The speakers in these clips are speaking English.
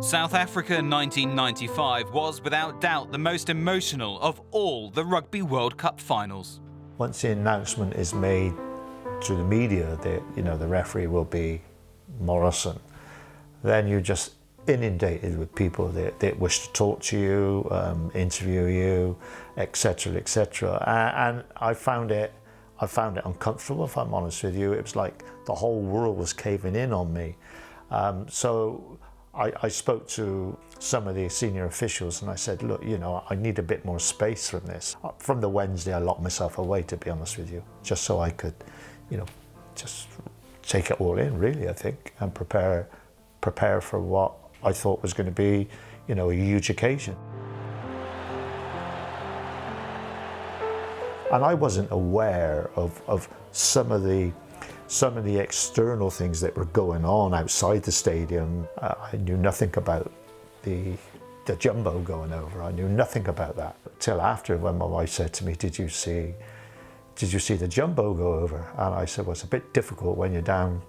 South Africa 1995 was without doubt the most emotional of all the Rugby World Cup finals. Once the announcement is made to the media that, the referee will be Morrison, then you're just inundated with people that wish to talk to you, interview you, etc., etc. And I found it uncomfortable, if I'm honest with you. It was like the whole world was caving in on me. So I spoke to some of the senior officials and I said, look, I need a bit more space from this. From the Wednesday, I locked myself away, to be honest with you, just so I could, just take it all in, really, I think, and prepare for what I thought was going to be, a huge occasion. And I wasn't aware of some of the external things that were going on outside the stadium. I knew nothing about the jumbo going over. I knew nothing about that till after, when my wife said to me, did you see the jumbo go over? And I said, well, it's a bit difficult when you're down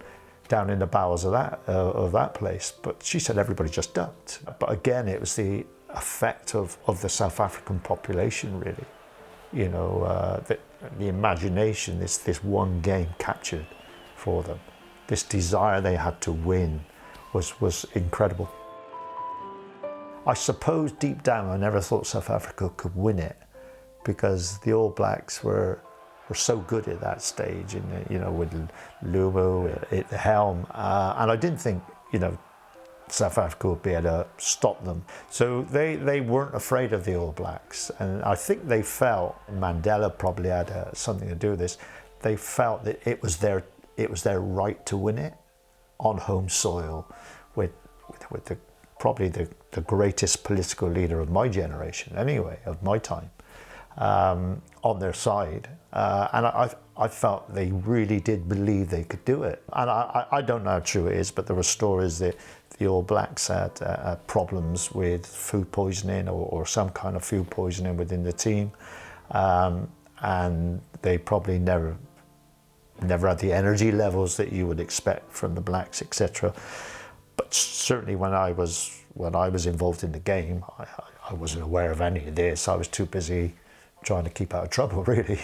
in the bowels of that place. But she said everybody just ducked. But again, it was the effect of the South African population, really. The imagination, this one game captured for them. This desire they had to win was incredible. I suppose deep down I never thought South Africa could win it, because the All Blacks were so good at that stage, and with Lumo at the helm, and I didn't think South Africa would be able to stop them. So they weren't afraid of the All Blacks, and I think they felt, Mandela probably had something to do with this, they felt that it was their right to win it on home soil with probably the greatest political leader of my generation, anyway, of my time, on their side. And I felt they really did believe they could do it. And I don't know how true it is, but there were stories that the All Blacks had problems with food poisoning or some kind of food poisoning within the team. And they probably never had the energy levels that you would expect from the Blacks, etc. But certainly when I was involved in the game, I wasn't aware of any of this. I was too busy trying to keep out of trouble, really.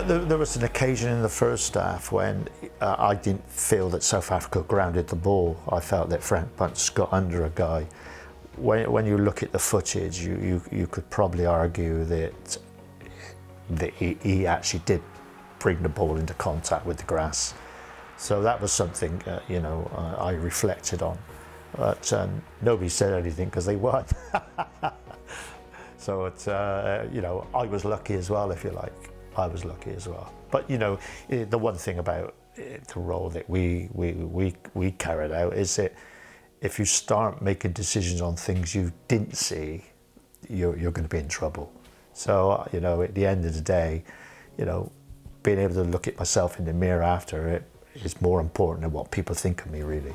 There was an occasion in the first half when I didn't feel that South Africa grounded the ball. I felt that Frank Bunce got under a guy. When you look at the footage, you could probably argue that he actually did bring the ball into contact with the grass. So that was something I reflected on. But nobody said anything because they won. So it's I was lucky as well, if you like. I was lucky as well. But the one thing about the role that we carried out is that if you start making decisions on things you didn't see, you're going to be in trouble. So at the end of the day, being able to look at myself in the mirror after it is more important than what people think of me, really.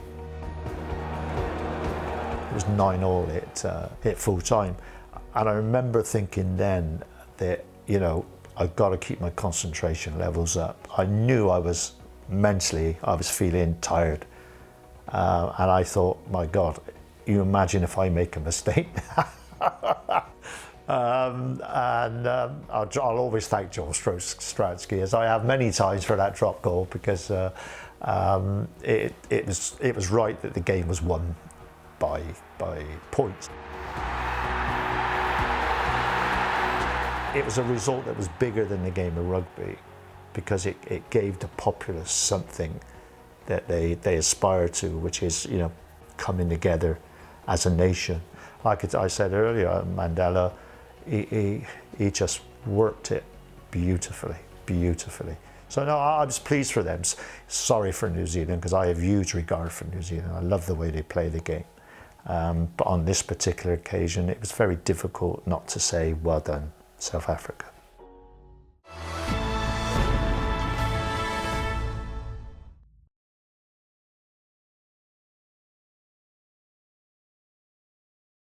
It was 9-9 at full time, and I remember thinking then that I've got to keep my concentration levels up. I knew I was feeling tired. And I thought, my God, you imagine if I make a mistake. I'll always thank Joel Stratsky, as I have many times, for that drop goal, because it was right that the game was won by points. It was a result that was bigger than the game of rugby, because it gave the populace something that they aspire to, which is coming together as a nation. Like I said earlier, Mandela, he just worked it beautifully. So no, I was pleased for them. Sorry for New Zealand, because I have huge regard for New Zealand. I love the way they play the game. But on this particular occasion, it was very difficult not to say, well done, South Africa.